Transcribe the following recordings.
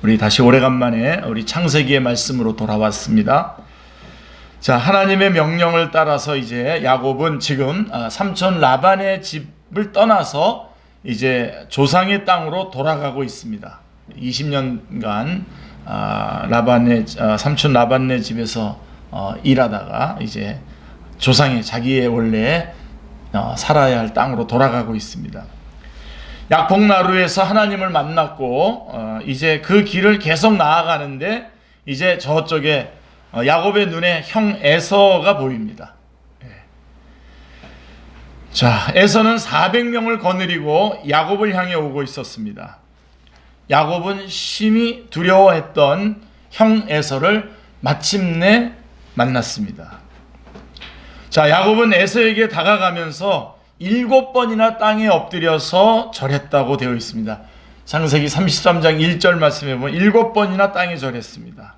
우리 다시 오래간만에 우리 창세기의 말씀으로 돌아왔습니다. 자, 하나님의 명령을 따라서 이제 야곱은 지금 삼촌 라반의 집을 떠나서 이제 조상의 땅으로 돌아가고 있습니다. 20년간 삼촌 라반의 집에서 일하다가 이제 조상의 자기의 원래 살아야 할 땅으로 돌아가고 있습니다. 약복나루에서 하나님을 만났고 이제 그 길을 계속 나아가는데 이제 저쪽에 야곱의 눈에 형 에서가 보입니다. 자, 에서는 400명을 거느리고 야곱을 향해 오고 있었습니다. 야곱은 심히 두려워했던 형 에서를 마침내 만났습니다. 자, 야곱은 에서에게 다가가면서 7번이나 땅에 엎드려서 절했다고 되어 있습니다. 창세기 33장 1절 말씀에 보면 7번이나 땅에 절했습니다.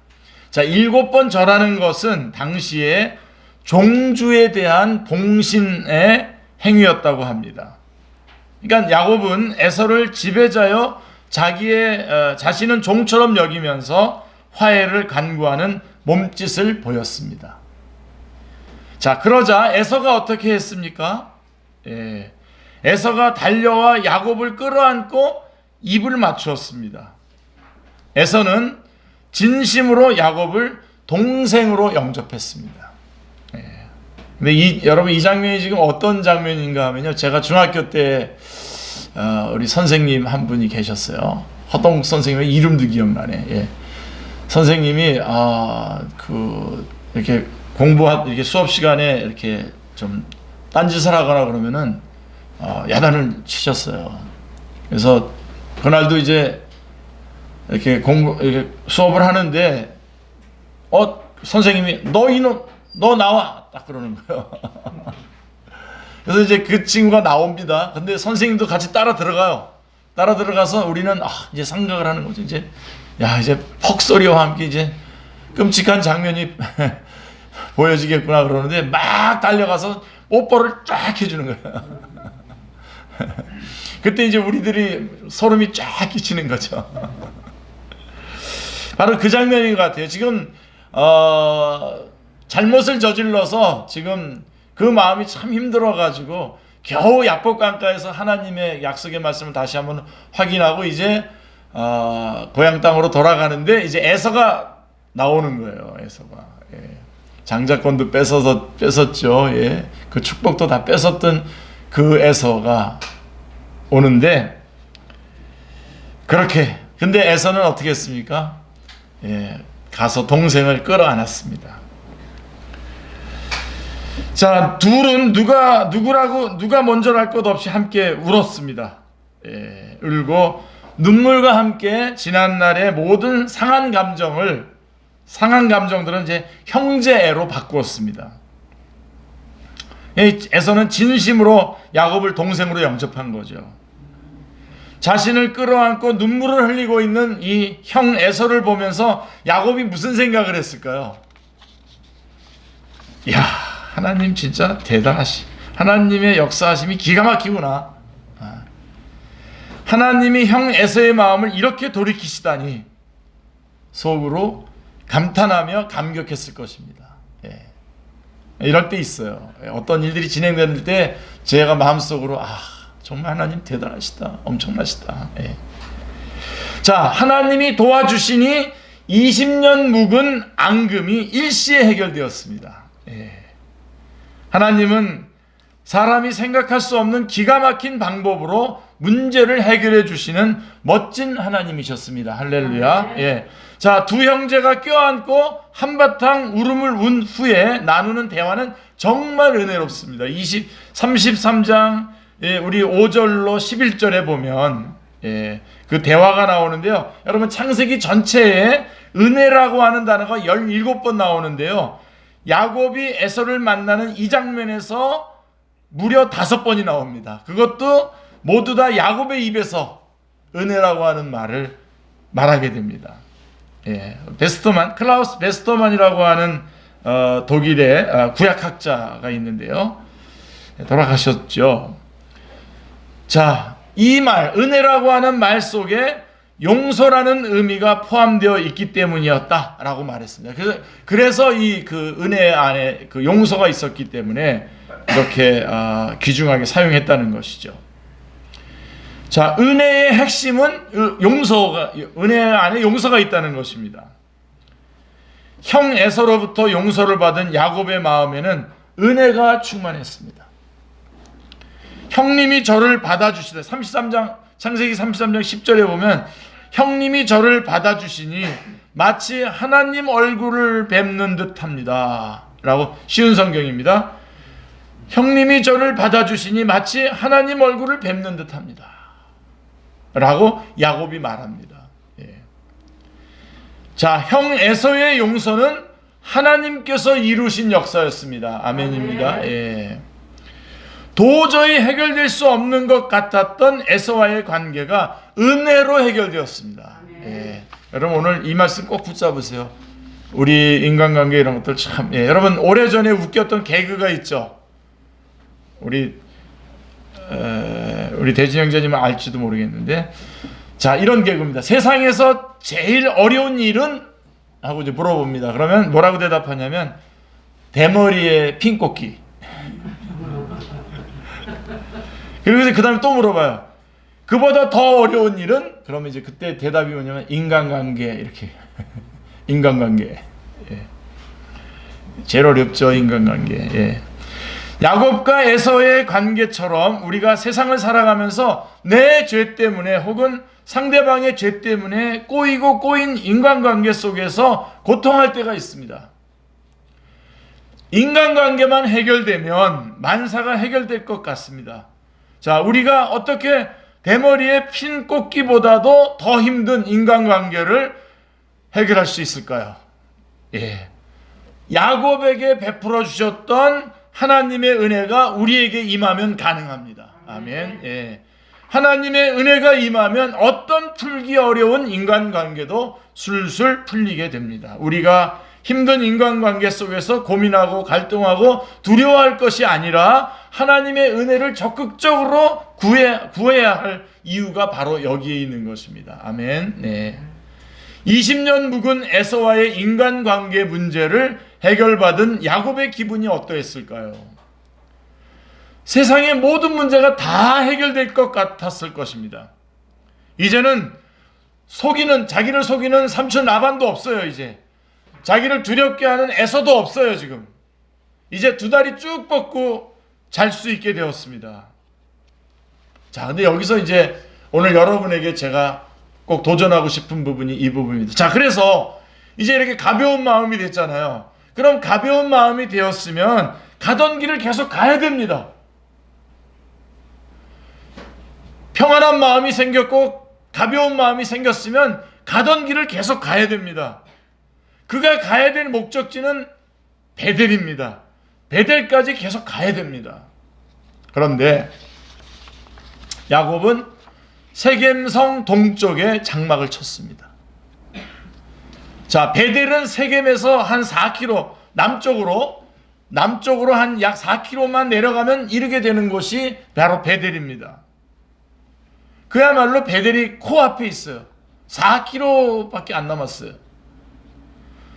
자, 7번 절하는 것은 당시에 종주에 대한 봉신의 행위였다고 합니다. 그러니까 야곱은 에서를 지배자여 자신은 종처럼 여기면서 화해를 간구하는 몸짓을 보였습니다. 자, 그러자 에서가 어떻게 했습니까? 에서가 달려와 야곱을 끌어안고 입을 맞추었습니다. 에서는 진심으로 야곱을 동생으로 영접했습니다. 근데 여러분 이 장면이 지금 어떤 장면인가 하면요, 제가 중학교 때 우리 선생님 한 분이 계셨어요. 허동 선생님의 이름도 기억나네. 선생님이 이렇게 이렇게 수업 시간에 이렇게 좀 딴짓을 하거나 그러면은 야단을 치셨어요. 그래서 그날도 이제 이렇게 수업을 하는데 선생님이 너 이놈 너 나와 딱 그러는 거예요. 그래서 이제 그 친구가 나옵니다. 근데 선생님도 같이 따라 들어가요. 따라 들어가서 우리는 이제 생각을 하는 거죠. 이제 퍽 소리와 함께 이제 끔찍한 장면이 보여지겠구나 그러는데 막 달려가서 뽀뽀를 쫙 해주는 거예요. 그때 이제 우리들이 소름이 쫙 끼치는 거죠. 바로 그 장면인 것 같아요. 지금 잘못을 저질러서 지금 그 마음이 참 힘들어가지고 겨우 야복강가에서 하나님의 약속의 말씀을 다시 한번 확인하고 이제 고향 땅으로 돌아가는데 이제 에서가 나오는 거예요. 에서가. 장자권도 뺏었죠. 그 축복도 다 뺏었던 그 에서가 오는데 그렇게 근데 에서는 어떻게 했습니까? 가서 동생을 끌어안았습니다. 자, 둘은 누가 먼저 할 것 없이 함께 울었습니다. 울고 눈물과 함께 지난날의 모든 상한 감정들은 이제 형제애로 바꾸었습니다. 에서는 진심으로 야곱을 동생으로 영접한 거죠. 자신을 끌어안고 눈물을 흘리고 있는 이 형 에서를 보면서 야곱이 무슨 생각을 했을까요? 이야, 하나님 진짜 대단하시. 하나님의 역사하심이 기가 막히구나. 하나님이 형 에서의 마음을 이렇게 돌이키시다니 속으로 감탄하며 감격했을 것입니다. 이럴 때 있어요. 어떤 일들이 진행될 때 제가 마음속으로 정말 하나님 대단하시다. 엄청나시다. 자, 하나님이 도와주시니 20년 묵은 앙금이 일시에 해결되었습니다. 하나님은 사람이 생각할 수 없는 기가 막힌 방법으로 문제를 해결해 주시는 멋진 하나님이셨습니다. 할렐루야. 자, 두 형제가 껴안고 한바탕 울음을 운 후에 나누는 대화는 정말 은혜롭습니다. 33장 우리 5절로 11절에 보면 그 대화가 나오는데요. 여러분 창세기 전체에 은혜라고 하는 단어가 17번 나오는데요. 야곱이 에서를 만나는 이 장면에서 무려 5번이 나옵니다. 그것도 모두 다 야곱의 입에서 은혜라고 하는 말을 말하게 됩니다. 클라우스 베스터만이라고 하는 독일의 구약학자가 있는데요. 돌아가셨죠. 자, 이 말, 은혜라고 하는 말 속에 용서라는 의미가 포함되어 있기 때문이었다라고 말했습니다. 그래서 이 그 은혜 안에 그 용서가 있었기 때문에 이렇게 귀중하게 사용했다는 것이죠. 자, 은혜의 핵심은 은혜 안에 용서가 있다는 것입니다. 형 에서로부터 용서를 받은 야곱의 마음에는 은혜가 충만했습니다. 형님이 저를 받아주시다. 창세기 33장 10절에 보면 형님이 저를 받아주시니 마치 하나님 얼굴을 뵙는 듯합니다 라고 쉬운 성경입니다. 형님이 저를 받아주시니 마치 하나님 얼굴을 뵙는 듯합니다 라고 야곱이 말합니다. 자, 형 에서의 용서는 하나님께서 이루신 역사였습니다. 아멘입니다. 도저히 해결될 수 없는 것 같았던 에서와의 관계가 은혜로 해결되었습니다. 여러분 오늘 이 말씀 꼭 붙잡으세요. 우리 인간관계 이런 것들 참 여러분 오래전에 웃겼던 개그가 있죠. 우리 대진 형제님은 알지도 모르겠는데, 자, 이런 개그입니다. 세상에서 제일 어려운 일은? 하고 이제 물어봅니다. 그러면 뭐라고 대답하냐면 대머리에 핀 꽂기. 그리고 그 다음에 또 물어봐요. 그보다 더 어려운 일은? 그러면 이제 그때 대답이 뭐냐면 인간관계. 이렇게 인간관계. 제일 어렵죠, 인간관계. 야곱과 에서의 관계처럼 우리가 세상을 살아가면서 내 죄 때문에 혹은 상대방의 죄 때문에 꼬이고 꼬인 인간관계 속에서 고통할 때가 있습니다. 인간관계만 해결되면 만사가 해결될 것 같습니다. 자, 우리가 어떻게 대머리에 핀 꽂기보다도 더 힘든 인간관계를 해결할 수 있을까요? 야곱에게 베풀어 주셨던 하나님의 은혜가 우리에게 임하면 가능합니다. 아멘. 하나님의 은혜가 임하면 어떤 풀기 어려운 인간관계도 술술 풀리게 됩니다. 우리가 힘든 인간관계 속에서 고민하고 갈등하고 두려워할 것이 아니라 하나님의 은혜를 적극적으로 구해야 할 이유가 바로 여기에 있는 것입니다. 아멘. 20년 묵은 에서와의 인간관계 문제를 해결받은 야곱의 기분이 어떠했을까요? 세상의 모든 문제가 다 해결될 것 같았을 것입니다. 이제는 자기를 속이는 삼촌 라반도 없어요. 이제 자기를 두렵게 하는 에서도 없어요. 지금 이제 두 다리 쭉 뻗고 잘 수 있게 되었습니다. 자, 근데 여기서 이제 오늘 여러분에게 제가 꼭 도전하고 싶은 부분이 이 부분입니다. 자, 그래서 이제 이렇게 가벼운 마음이 됐잖아요. 그럼 가벼운 마음이 되었으면 가던 길을 계속 가야 됩니다. 평안한 마음이 생겼고 가벼운 마음이 생겼으면 가던 길을 계속 가야 됩니다. 그가 가야 될 목적지는 베델입니다. 베델까지 계속 가야 됩니다. 그런데 야곱은 세겜성 동쪽에 장막을 쳤습니다. 자, 베델은 세겜에서 한 4km 남쪽으로 한 약 4km만 내려가면 이르게 되는 곳이 바로 베델입니다. 그야말로 베델이 코앞에 있어요. 4km밖에 안 남았어요.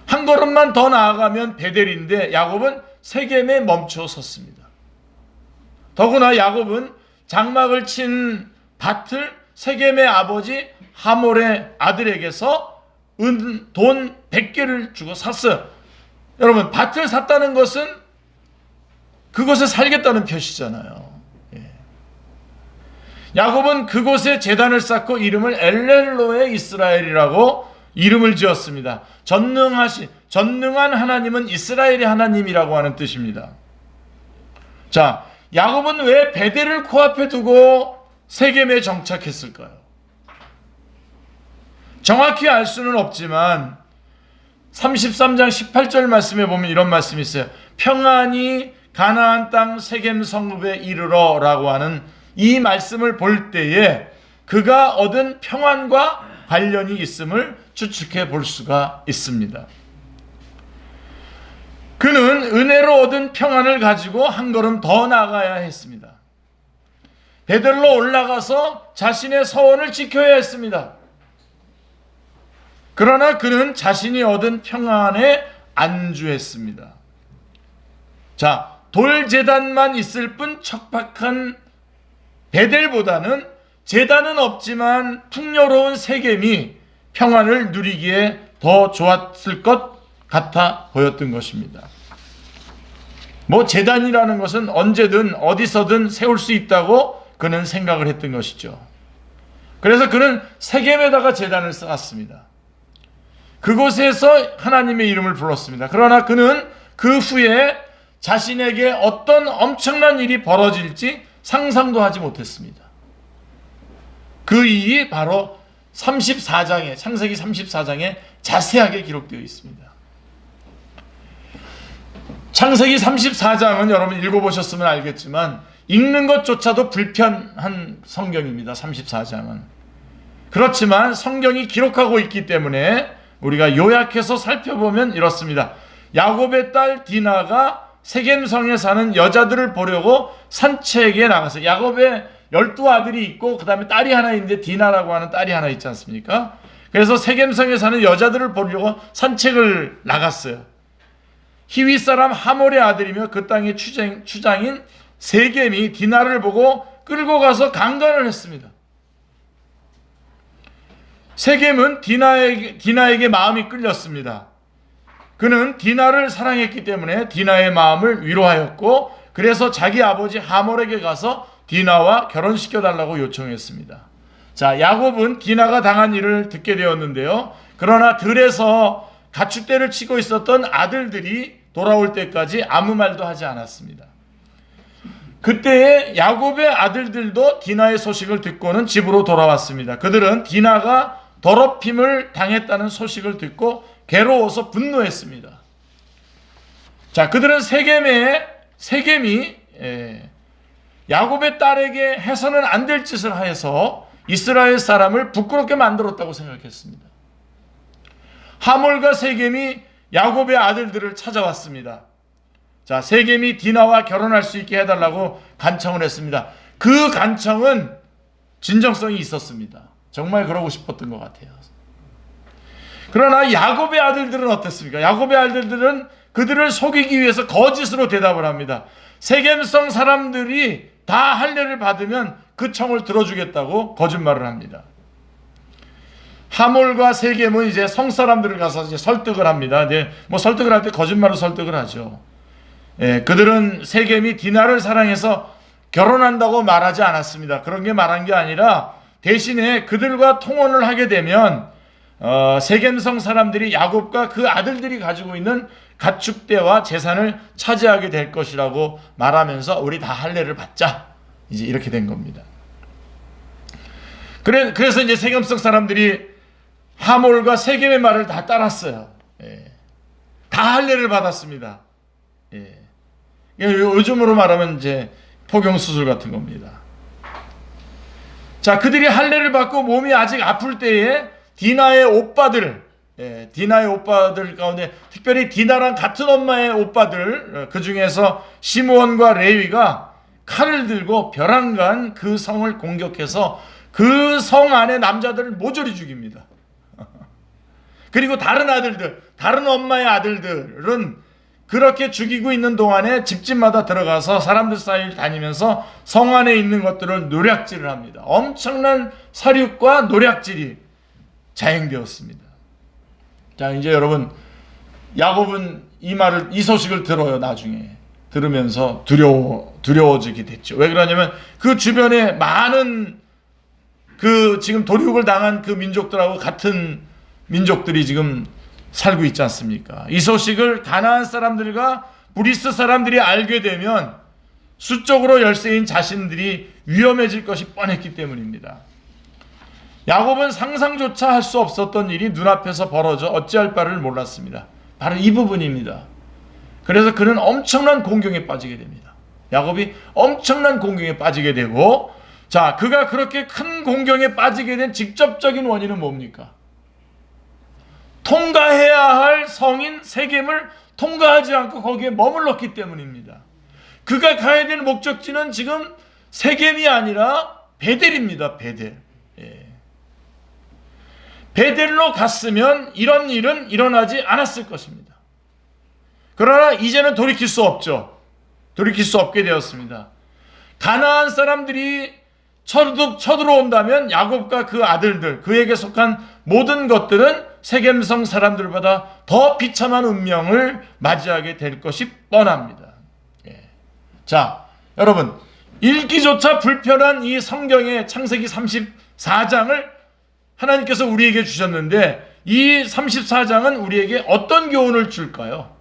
한 걸음만 더 나아가면 베델인데 야곱은 세겜에 멈춰 섰습니다. 더구나 야곱은 장막을 친 밭을 세겜의 아버지 하몰의 아들에게서 돈 100개를 주고 샀어요. 여러분, 밭을 샀다는 것은 그곳에 살겠다는 표시잖아요. 야곱은 그곳에 제단을 쌓고 이름을 엘렐로의 이스라엘이라고 이름을 지었습니다. 전능한 하나님은 이스라엘의 하나님이라고 하는 뜻입니다. 자, 야곱은 왜 베델을 코앞에 두고 세겜에 정착했을까요? 정확히 알 수는 없지만 33장 18절 말씀에 보면 이런 말씀이 있어요. 평안히 가나안 땅 세겜 성읍에 이르러 라고 하는 이 말씀을 볼 때에 그가 얻은 평안과 관련이 있음을 추측해 볼 수가 있습니다. 그는 은혜로 얻은 평안을 가지고 한 걸음 더 나가야 했습니다. 베델로 올라가서 자신의 서원을 지켜야 했습니다. 그러나 그는 자신이 얻은 평안에 안주했습니다. 자, 돌제단만 있을 뿐 척박한 베델보다는 제단은 없지만 풍요로운 세겜이 평안을 누리기에 더 좋았을 것 같아 보였던 것입니다. 뭐 제단이라는 것은 언제든 어디서든 세울 수 있다고 그는 생각을 했던 것이죠. 그래서 그는 세겜에다가 제단을 쌓았습니다. 그곳에서 하나님의 이름을 불렀습니다. 그러나 그는 그 후에 자신에게 어떤 엄청난 일이 벌어질지 상상도 하지 못했습니다. 그 일이 바로 34장에, 창세기 34장에 자세하게 기록되어 있습니다. 창세기 34장은 여러분 읽어보셨으면 알겠지만 읽는 것조차도 불편한 성경입니다. 34장은. 그렇지만 성경이 기록하고 있기 때문에 우리가 요약해서 살펴보면 이렇습니다. 야곱의 딸 디나가 세겜성에 사는 여자들을 보려고 산책에 나갔어요. 야곱의 12아들이 있고 그 다음에 딸이 하나 있는데 디나라고 하는 딸이 하나 있지 않습니까? 그래서 세겜성에 사는 여자들을 보려고 산책을 나갔어요. 히위 사람 하몰의 아들이며 그 땅의 추장인 세겜이 디나를 보고 끌고 가서 강간을 했습니다. 세겜은 디나에게 마음이 끌렸습니다. 그는 디나를 사랑했기 때문에 디나의 마음을 위로하였고 그래서 자기 아버지 하몰에게 가서 디나와 결혼시켜달라고 요청했습니다. 자, 야곱은 디나가 당한 일을 듣게 되었는데요. 그러나 들에서 가축대를 치고 있었던 아들들이 돌아올 때까지 아무 말도 하지 않았습니다. 그때에 야곱의 아들들도 디나의 소식을 듣고는 집으로 돌아왔습니다. 그들은 디나가 더럽힘을 당했다는 소식을 듣고 괴로워서 분노했습니다. 자, 그들은 세겜이 야곱의 딸에게 해서는 안 될 짓을 하여서 이스라엘 사람을 부끄럽게 만들었다고 생각했습니다. 하몰과 세겜이 야곱의 아들들을 찾아왔습니다. 자, 세겜이 디나와 결혼할 수 있게 해달라고 간청을 했습니다. 그 간청은 진정성이 있었습니다. 정말 그러고 싶었던 것 같아요. 그러나 야곱의 아들들은 어땠습니까? 야곱의 아들들은 그들을 속이기 위해서 거짓으로 대답을 합니다. 세겜성 사람들이 다 할례를 받으면 그 청을 들어주겠다고 거짓말을 합니다. 하몰과 세겜은 이제 성 사람들을 가서 이제 설득을 합니다. 근데 뭐 설득을 할 때 거짓말로 설득을 하죠. 그들은 세겜이 디나를 사랑해서 결혼한다고 말하지 않았습니다. 그런 게 말한 게 아니라 대신에 그들과 통혼을 하게 되면 세겜성 사람들이 야곱과 그 아들들이 가지고 있는 가축대와 재산을 차지하게 될 것이라고 말하면서 우리 다 할례를 받자. 이제 이렇게 된 겁니다. 그래서 이제 세겜성 사람들이 하몰과 세겜의 말을 다 따랐어요. 다 할례를 받았습니다. 요즘으로 말하면 이제 포경수술 같은 겁니다. 자, 그들이 할례를 받고 몸이 아직 아플 때에 디나의 오빠들 가운데 특별히 디나랑 같은 엄마의 오빠들, 그 중에서 시므온과 레위가 칼을 들고 벼랑간 그 성을 공격해서 그 성 안의 남자들을 모조리 죽입니다. 그리고 다른 엄마의 아들들은 그렇게 죽이고 있는 동안에 집집마다 들어가서 사람들 사이를 다니면서 성 안에 있는 것들을 노략질을 합니다. 엄청난 살육과 노략질이 자행되었습니다. 자, 이제 여러분, 야곱은 이 소식을 들어요. 나중에 들으면서 두려워지게 됐죠. 왜 그러냐면 그 주변에 많은 그 지금 도륙을 당한 그 민족들하고 같은 민족들이 지금 살고 있지 않습니까? 이 소식을 가나안 사람들과 브리스 사람들이 알게 되면 수적으로 열세인 자신들이 위험해질 것이 뻔했기 때문입니다. 야곱은 상상조차 할 수 없었던 일이 눈앞에서 벌어져 어찌할 바를 몰랐습니다. 바로 이 부분입니다. 그래서 그는 엄청난 공경에 빠지게 됩니다. 야곱이 엄청난 공경에 빠지게 되고, 자, 그가 그렇게 큰 공경에 빠지게 된 직접적인 원인은 뭡니까? 통과해야 할 성인 세겜을 통과하지 않고 거기에 머물렀기 때문입니다. 그가 가야 될 목적지는 지금 세겜이 아니라 베델입니다. 베델. 베델로 갔으면 이런 일은 일어나지 않았을 것입니다. 그러나 이제는 돌이킬 수 없죠. 돌이킬 수 없게 되었습니다. 가나안 사람들이 쳐들어온다면 야곱과 그 아들들, 그에게 속한 모든 것들은 세겜성 사람들보다 더 비참한 운명을 맞이하게 될 것이 뻔합니다. 예. 자, 여러분, 읽기조차 불편한 이 성경의 창세기 34장을 하나님께서 우리에게 주셨는데 이 34장은 우리에게 어떤 교훈을 줄까요?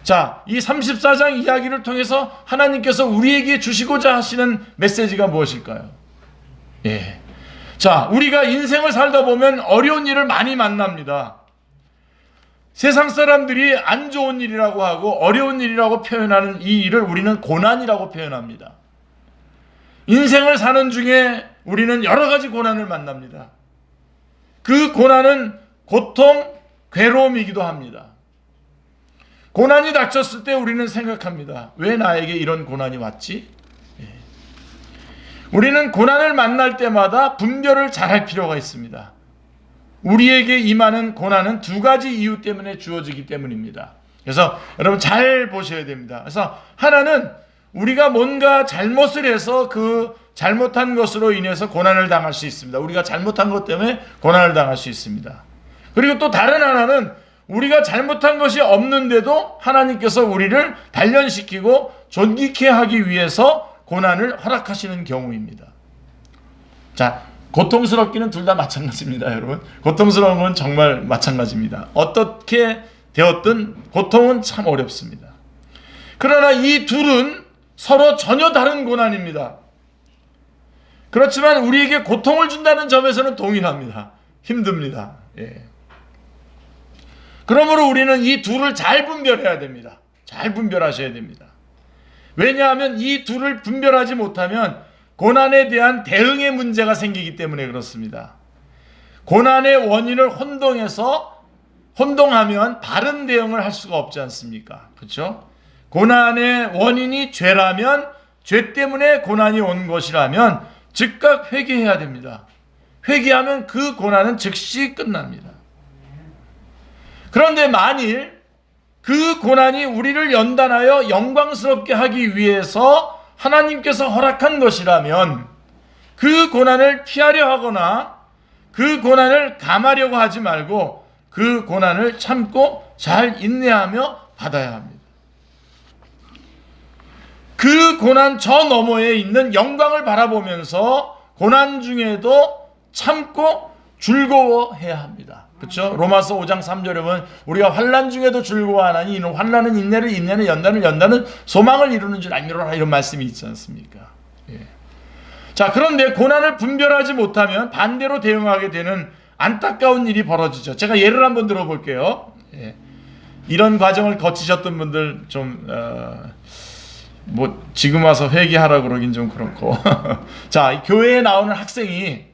자, 이 34장 이야기를 통해서 하나님께서 우리에게 주시고자 하시는 메시지가 무엇일까요? 예. 자, 우리가 인생을 살다 보면 어려운 일을 많이 만납니다. 세상 사람들이 안 좋은 일이라고 하고 어려운 일이라고 표현하는 이 일을 우리는 고난이라고 표현합니다. 인생을 사는 중에 우리는 여러 가지 고난을 만납니다. 그 고난은 고통, 괴로움이기도 합니다. 고난이 닥쳤을 때 우리는 생각합니다. 왜 나에게 이런 고난이 왔지? 우리는 고난을 만날 때마다 분별을 잘할 필요가 있습니다. 우리에게 임하는 고난은 두 가지 이유 때문에 주어지기 때문입니다. 그래서 여러분 잘 보셔야 됩니다. 그래서 하나는 우리가 뭔가 잘못을 해서 그 잘못한 것으로 인해서 고난을 당할 수 있습니다. 우리가 잘못한 것 때문에 고난을 당할 수 있습니다. 그리고 또 다른 하나는 우리가 잘못한 것이 없는데도 하나님께서 우리를 단련시키고 존귀케 하기 위해서 고난을 허락하시는 경우입니다. 자, 고통스럽기는 둘 다 마찬가지입니다, 여러분. 고통스러운 건 정말 마찬가지입니다. 어떻게 되었든 고통은 참 어렵습니다. 그러나 이 둘은 서로 전혀 다른 고난입니다. 그렇지만 우리에게 고통을 준다는 점에서는 동일합니다. 힘듭니다. 예. 그러므로 우리는 이 둘을 잘 분별해야 됩니다. 잘 분별하셔야 됩니다. 왜냐하면 이 둘을 분별하지 못하면 고난에 대한 대응의 문제가 생기기 때문에 그렇습니다. 고난의 원인을 혼동하면 바른 대응을 할 수가 없지 않습니까? 그렇죠? 고난의 원인이 죄라면, 죄 때문에 고난이 온 것이라면 즉각 회개해야 됩니다. 회개하면 그 고난은 즉시 끝납니다. 그런데 만일 그 고난이 우리를 연단하여 영광스럽게 하기 위해서 하나님께서 허락한 것이라면 그 고난을 피하려 하거나 그 고난을 감하려고 하지 말고 그 고난을 참고 잘 인내하며 받아야 합니다. 그 고난 저 너머에 있는 영광을 바라보면서 고난 중에도 참고 즐거워해야 합니다. 그렇죠? 로마서 5장 3절에 보면 우리가 환난 중에도 즐거워하나니 이는 환난은 인내를, 인내는 연단을, 연단은 소망을 이루는 줄 알미로라, 이런 말씀이 있지 않습니까? 예. 자, 그런데 고난을 분별하지 못하면 반대로 대응하게 되는 안타까운 일이 벌어지죠. 제가 예를 한번 들어볼게요. 예. 이런 과정을 거치셨던 분들 좀 지금 와서 회개하라고 그러긴 좀 그렇고 자, 교회에 나오는 학생이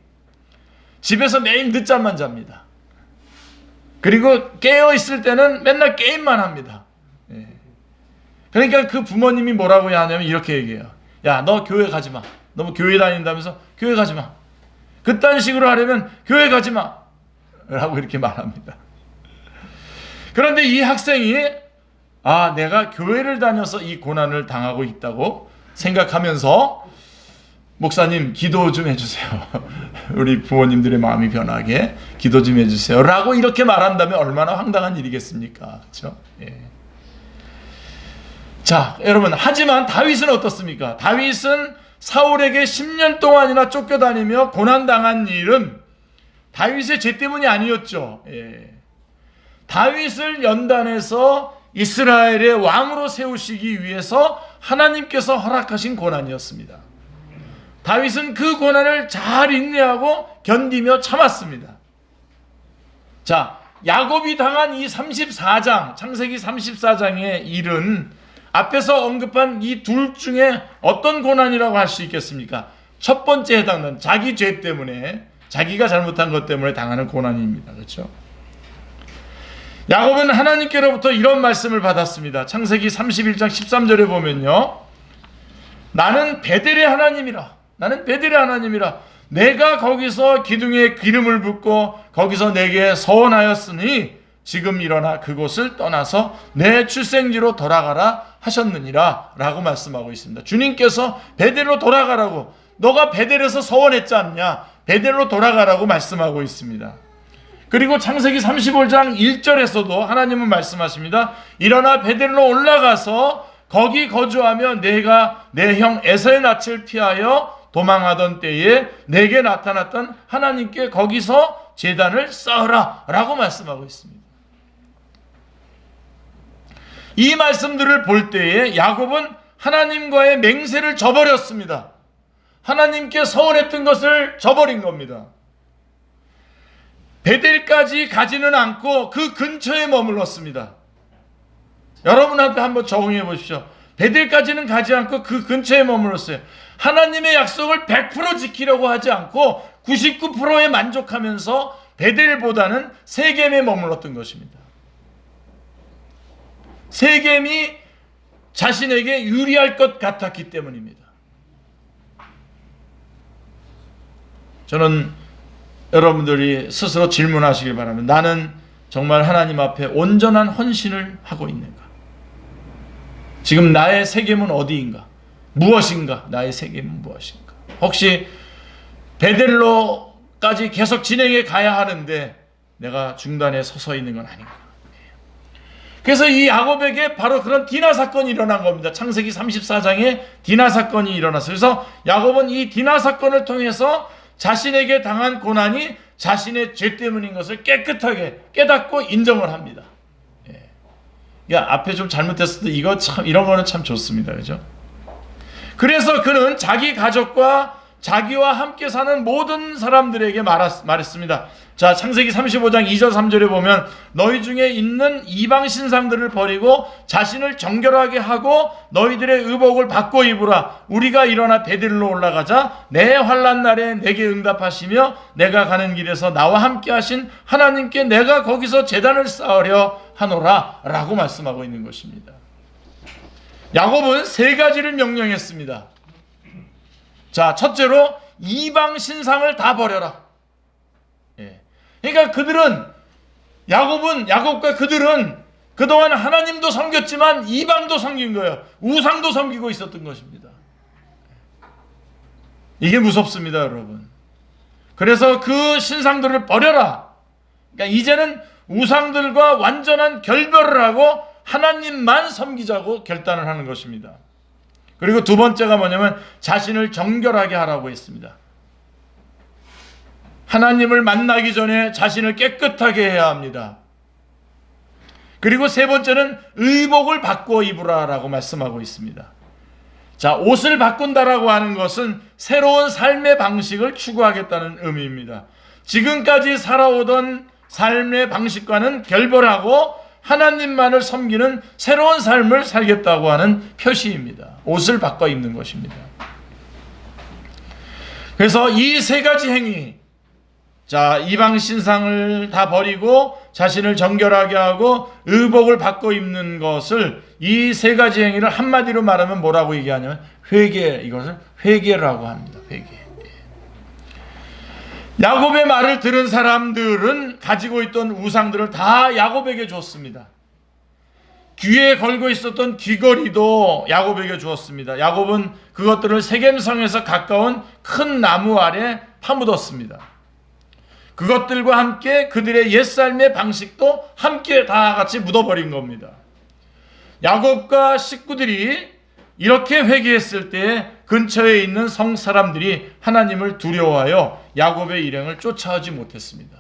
집에서 매일 늦잠만 잡니다. 그리고 깨어있을 때는 맨날 게임만 합니다. 예. 그러니까 그 부모님이 뭐라고 하냐면 이렇게 얘기해요. 야, 너 교회 가지 마. 너 교회 다닌다면서 교회 가지 마. 그딴 식으로 하려면 교회 가지 마. 라고 이렇게 말합니다. 그런데 이 학생이 내가 교회를 다녀서 이 고난을 당하고 있다고 생각하면서 목사님 기도 좀 해주세요. 우리 부모님들의 마음이 변하게 기도 좀 해주세요. 라고 이렇게 말한다면 얼마나 황당한 일이겠습니까? 그렇죠? 예. 자, 여러분, 하지만 다윗은 어떻습니까? 다윗은 사울에게 10년 동안이나 쫓겨다니며 고난당한 일은 다윗의 죄 때문이 아니었죠. 예. 다윗을 연단해서 이스라엘의 왕으로 세우시기 위해서 하나님께서 허락하신 고난이었습니다. 다윗은 그 고난을 잘 인내하고 견디며 참았습니다. 자, 야곱이 당한 이 34장, 창세기 34장의 일은 앞에서 언급한 이 둘 중에 어떤 고난이라고 할 수 있겠습니까? 첫 번째 해당하는 자기 죄 때문에, 자기가 잘못한 것 때문에 당하는 고난입니다. 그렇죠? 야곱은 하나님께로부터 이런 말씀을 받았습니다. 창세기 31장 13절에 보면요. 나는 베델의 하나님이라. 나는 베델의 하나님이라. 내가 거기서 기둥에 기름을 붓고 거기서 내게 서원하였으니 지금 일어나 그곳을 떠나서 내 출생지로 돌아가라 하셨느니라 라고 말씀하고 있습니다. 주님께서 베델로 돌아가라고, 너가 베델에서 서원했지 않냐, 베델로 돌아가라고 말씀하고 있습니다. 그리고 창세기 35장 1절에서도 하나님은 말씀하십니다. 일어나 베델로 올라가서 거기 거주하며 내가 내 형 에서의 낯을 피하여 도망하던 때에 내게 나타났던 하나님께 거기서 제단을 쌓으라 라고 말씀하고 있습니다. 이 말씀들을 볼 때에 야곱은 하나님과의 맹세를 저버렸습니다. 하나님께 서원했던 것을 저버린 겁니다. 베델까지 가지는 않고 그 근처에 머물렀습니다. 여러분한테 한번 적응해 보십시오. 베델까지는 가지 않고 그 근처에 머물렀어요. 하나님의 약속을 100% 지키려고 하지 않고 99%에 만족하면서 베델보다는 세겜에 머물렀던 것입니다. 세겜이 자신에게 유리할 것 같았기 때문입니다. 저는 여러분들이 스스로 질문하시길 바랍니다. 나는 정말 하나님 앞에 온전한 헌신을 하고 있는가? 지금 나의 세겜은 어디인가? 무엇인가? 나의 세겜은 무엇인가? 혹시 베델로까지 계속 진행해 가야 하는데 내가 중단에 서서 있는 건 아닌가? 그래서 이 야곱에게 바로 그런 디나 사건이 일어난 겁니다. 창세기 34장에 디나 사건이 일어났어요. 그래서 야곱은 이 디나 사건을 통해서 자신에게 당한 고난이 자신의 죄 때문인 것을 깨끗하게 깨닫고 인정을 합니다. 야, 앞에 좀 잘못했을 때 이거 참, 이런 거는 참 좋습니다. 그죠? 그래서 그는 자기 가족과 자기와 함께 사는 모든 사람들에게 말했습니다. 자, 창세기 35장 2절 3절에 보면 너희 중에 있는 이방 신상들을 버리고 자신을 정결하게 하고 너희들의 의복을 바꿔 입으라. 우리가 일어나 베델로 올라가자. 내 환난 날에 내게 응답하시며 내가 가는 길에서 나와 함께 하신 하나님께 내가 거기서 제단을 쌓으려 하노라 라고 말씀하고 있는 것입니다. 야곱은 세 가지를 명령했습니다. 자, 첫째로 이방 신상을 다 버려라. 그러니까 야곱과 그들은 그동안 하나님도 섬겼지만 이방도 섬긴 거예요. 우상도 섬기고 있었던 것입니다. 이게 무섭습니다, 여러분. 그래서 그 신상들을 버려라. 그러니까 이제는 우상들과 완전한 결별을 하고 하나님만 섬기자고 결단을 하는 것입니다. 그리고 두 번째가 뭐냐면 자신을 정결하게 하라고 했습니다. 하나님을 만나기 전에 자신을 깨끗하게 해야 합니다. 그리고 세 번째는 의복을 바꾸어 입으라라고 말씀하고 있습니다. 자, 옷을 바꾼다라고 하는 것은 새로운 삶의 방식을 추구하겠다는 의미입니다. 지금까지 살아오던 삶의 방식과는 결별하고 하나님만을 섬기는 새로운 삶을 살겠다고 하는 표시입니다. 옷을 바꿔 입는 것입니다. 그래서 이 세 가지 행위, 자, 이방 신상을 다 버리고 자신을 정결하게 하고 의복을 바꿔 입는 것을, 이 세 가지 행위를 한마디로 말하면 뭐라고 얘기하냐면 회개, 이것을 회개라고 합니다. 회개. 야곱의 말을 들은 사람들은 가지고 있던 우상들을 다 야곱에게 줬습니다. 귀에 걸고 있었던 귀걸이도 야곱에게 주었습니다. 야곱은 그것들을 세겜성에서 가까운 큰 나무 아래 파묻었습니다. 그것들과 함께 그들의 옛삶의 방식도 함께 다 같이 묻어버린 겁니다. 야곱과 식구들이 이렇게 회개했을 때 근처에 있는 성 사람들이 하나님을 두려워하여 야곱의 일행을 쫓아오지 못했습니다.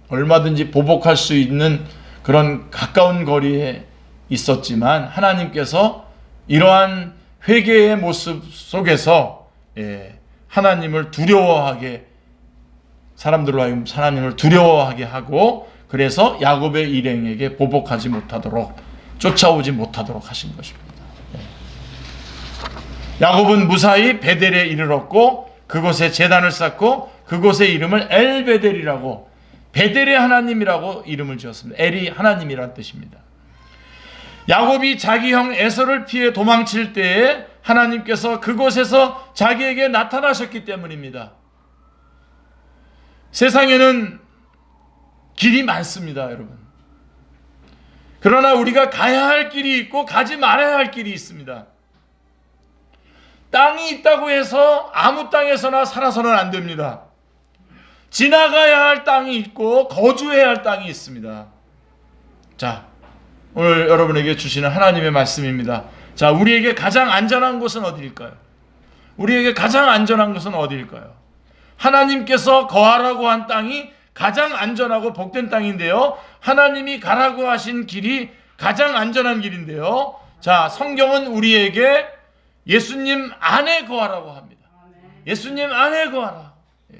얼마든지 보복할 수 있는 그런 가까운 거리에 있었지만 하나님께서 이러한 회개의 모습 속에서 하나님을 두려워하게, 사람들로 하여금 하나님을 두려워하게 하고, 그래서 야곱의 일행에게 보복하지 못하도록, 쫓아오지 못하도록 하신 것입니다. 야곱은 무사히 베델에 이르렀고 그곳에 제단을 쌓고 그곳의 이름을 엘베델이라고, 베델의 하나님이라고 이름을 지었습니다. 엘이 하나님이란 뜻입니다. 야곱이 자기 형 에서를 피해 도망칠 때에 하나님께서 그곳에서 자기에게 나타나셨기 때문입니다. 세상에는 길이 많습니다, 여러분. 그러나 우리가 가야 할 길이 있고 가지 말아야 할 길이 있습니다. 땅이 있다고 해서 아무 땅에서나 살아서는 안 됩니다. 지나가야 할 땅이 있고 거주해야 할 땅이 있습니다. 자, 오늘 여러분에게 주시는 하나님의 말씀입니다. 자, 우리에게 가장 안전한 곳은 어디일까요? 우리에게 가장 안전한 곳은 어디일까요? 하나님께서 거하라고 한 땅이 가장 안전하고 복된 땅인데요. 하나님이 가라고 하신 길이 가장 안전한 길인데요. 자, 성경은 우리에게 예수님 안에 거하라고 합니다. 예수님 안에 거하라. 예.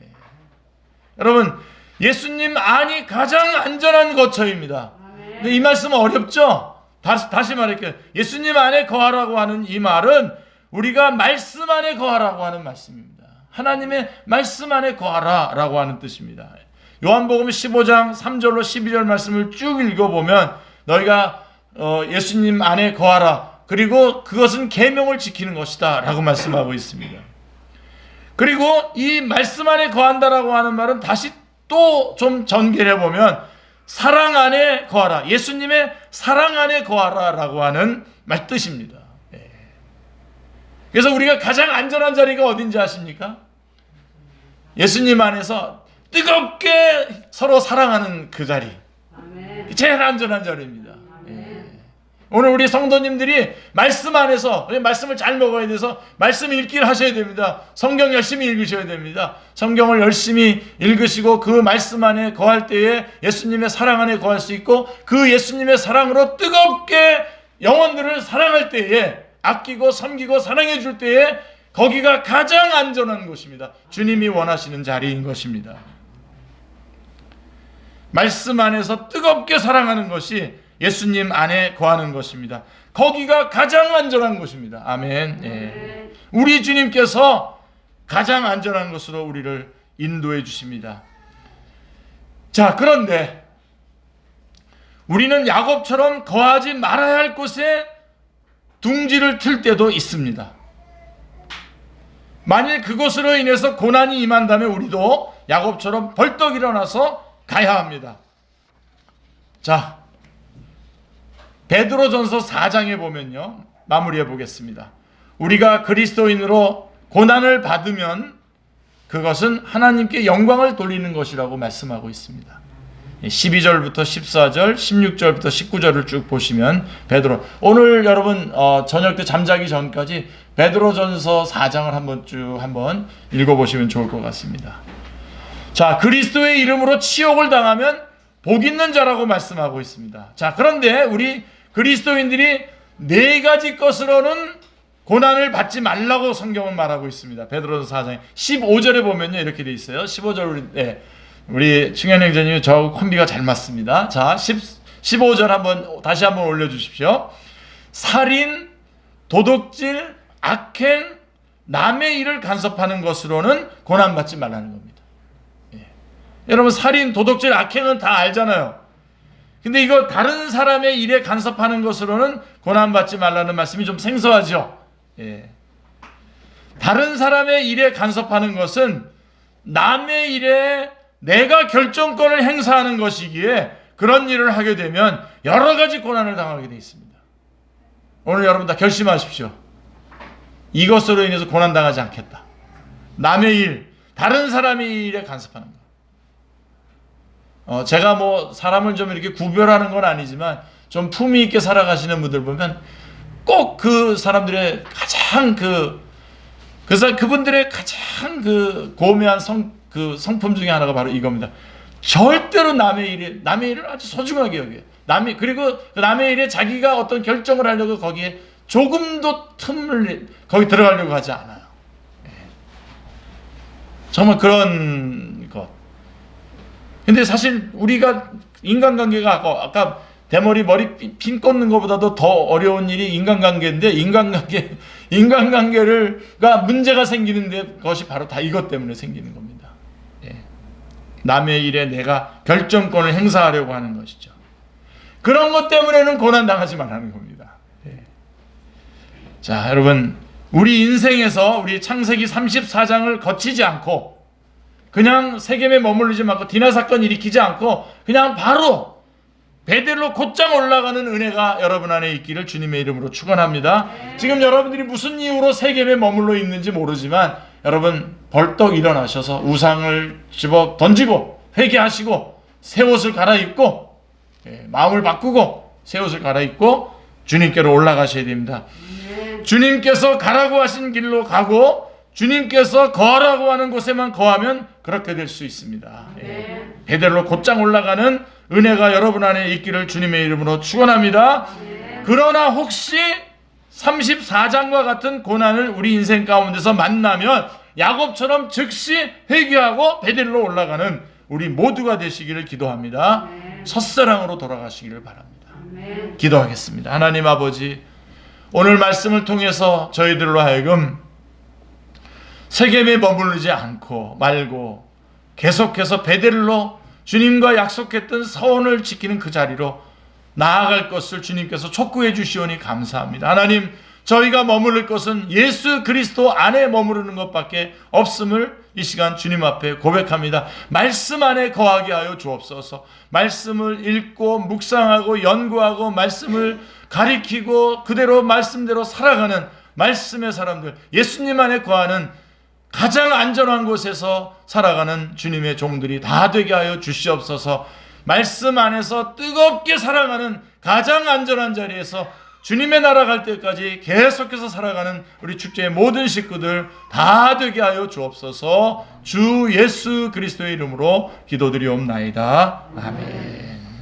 여러분, 예수님 안이 가장 안전한 거처입니다. 근데 이 말씀은 어렵죠? 다시 말할게요. 예수님 안에 거하라고 하는 이 말은 우리가 말씀 안에 거하라고 하는 말씀입니다. 하나님의 말씀 안에 거하라 라고 하는 뜻입니다. 요한복음 15장 3절로 12절 말씀을 쭉 읽어보면 너희가 예수님 안에 거하라, 그리고 그것은 계명을 지키는 것이다 라고 말씀하고 있습니다. 그리고 이 말씀 안에 거한다라고 하는 말은 다시 또 좀 전개를 해보면 사랑 안에 거하라, 예수님의 사랑 안에 거하라 라고 하는 말 뜻입니다. 그래서 우리가 가장 안전한 자리가 어딘지 아십니까? 예수님 안에서 뜨겁게 서로 사랑하는 그 자리. 제일 안전한 자리입니다. 오늘 우리 성도님들이 말씀 안에서, 말씀을 잘 먹어야 돼서 말씀 읽기를 하셔야 됩니다. 성경 열심히 읽으셔야 됩니다. 성경을 열심히 읽으시고 그 말씀 안에 거할 때에 예수님의 사랑 안에 거할 수 있고, 그 예수님의 사랑으로 뜨겁게 영혼들을 사랑할 때에, 아끼고 섬기고 사랑해 줄 때에 거기가 가장 안전한 곳입니다. 주님이 원하시는 자리인 것입니다. 말씀 안에서 뜨겁게 사랑하는 것이 예수님 안에 거하는 것입니다. 거기가 가장 안전한 곳입니다. 아멘. 예. 우리 주님께서 가장 안전한 곳으로 우리를 인도해 주십니다. 자, 그런데 우리는 야곱처럼 거하지 말아야 할 곳에 둥지를 틀 때도 있습니다. 만일 그것으로 인해서 고난이 임한다면 우리도 야곱처럼 벌떡 일어나서 가야 합니다. 자, 베드로전서 4장에 보면요, 마무리해 보겠습니다. 우리가 그리스도인으로 고난을 받으면 그것은 하나님께 영광을 돌리는 것이라고 말씀하고 있습니다. 12절부터 14절, 16절부터 19절을 쭉 보시면 베드로, 오늘 여러분 저녁 때 잠자기 전까지 베드로전서 4장을 한번 읽어보시면 좋을 것 같습니다. 자, 그리스도의 이름으로 치욕을 당하면 복 있는 자라고 말씀하고 있습니다. 자, 그런데 우리 그리스도인들이 네 가지 것으로는 고난을 받지 말라고 성경은 말하고 있습니다. 베드로전서 4장 15절에 보면요, 이렇게 돼 있어요. 15절 우리 충현 형제님이 저하고 콤비가 잘 맞습니다. 자, 15절 다시 한번 올려주십시오. 살인, 도둑질, 악행, 남의 일을 간섭하는 것으로는 고난받지 말라는 겁니다. 예. 여러분, 살인, 도둑질, 악행은 다 알잖아요. 근데 이거 다른 사람의 일에 간섭하는 것으로는 고난받지 말라는 말씀이 좀 생소하죠. 예. 다른 사람의 일에 간섭하는 것은 남의 일에 내가 결정권을 행사하는 것이기에 그런 일을 하게 되면 여러 가지 고난을 당하게 되어 있습니다. 오늘 여러분 다 결심하십시오. 이것으로 인해서 고난당하지 않겠다. 남의 일, 다른 사람의 일에 간섭하는 것. 제가 사람을 좀 이렇게 구별하는 건 아니지만 좀 품위 있게 살아가시는 분들 보면 꼭 그 사람들의 가장 그분들의 가장 고매한 성품 중에 하나가 바로 이겁니다. 절대로 남의 일을 아주 소중하게 여겨요. 그리고 남의 일에 자기가 어떤 결정을 하려고 거기에 조금도 틈을 거기 들어가려고 하지 않아요. 정말 그런 것. 근데 사실 우리가 인간관계가 아까 대머리 머리 핀 꽂는 것보다도 더 어려운 일이 인간관계인데, 인간관계가 문제가 생기는데 그것이 바로 다 이것 때문에 생기는 겁니다. 예. 남의 일에 내가 결정권을 행사하려고 하는 것이죠. 그런 것 때문에는 고난당하지 말라는 겁니다. 예. 자, 여러분, 우리 인생에서 우리 창세기 34장을 거치지 않고 그냥 세겜에 머무르지 않고 디나 사건 일으키지 않고 그냥 바로 베델로 곧장 올라가는 은혜가 여러분 안에 있기를 주님의 이름으로 축원합니다. 지금 여러분들이 무슨 이유로 세겜에 머물러 있는지 모르지만 여러분 벌떡 일어나셔서 우상을 집어 던지고 회개하시고 새 옷을 갈아입고 마음을 바꾸고 새 옷을 갈아입고 주님께로 올라가셔야 됩니다. 주님께서 가라고 하신 길로 가고 주님께서 거하라고 하는 곳에만 거하면 그렇게 될 수 있습니다. 베델로 곧장 올라가는 은혜가 여러분 안에 있기를 주님의 이름으로 축원합니다. 그러나 혹시 34장과 같은 고난을 우리 인생 가운데서 만나면 야곱처럼 즉시 회개하고 베델로 올라가는 우리 모두가 되시기를 기도합니다. 첫사랑으로 돌아가시기를 바랍니다. 기도하겠습니다. 하나님 아버지, 오늘 말씀을 통해서 저희들로 하여금 세겜에 머무르지 않고 말고 계속해서 베델로 주님과 약속했던 서원을 지키는 그 자리로 나아갈 것을 주님께서 촉구해 주시오니 감사합니다. 하나님, 저희가 머무를 것은 예수 그리스도 안에 머무르는 것밖에 없음을 이 시간 주님 앞에 고백합니다. 말씀 안에 거하게 하여 주옵소서. 말씀을 읽고 묵상하고 연구하고 말씀을 가리키고 그대로 말씀대로 살아가는 말씀의 사람들, 예수님 안에 거하는 가장 안전한 곳에서 살아가는 주님의 종들이 다 되게 하여 주시옵소서. 말씀 안에서 뜨겁게 살아가는 가장 안전한 자리에서 주님의 나라 갈 때까지 계속해서 살아가는 우리 축제의 모든 식구들 다 되게 하여 주옵소서. 주 예수 그리스도의 이름으로 기도드리옵나이다. 아멘.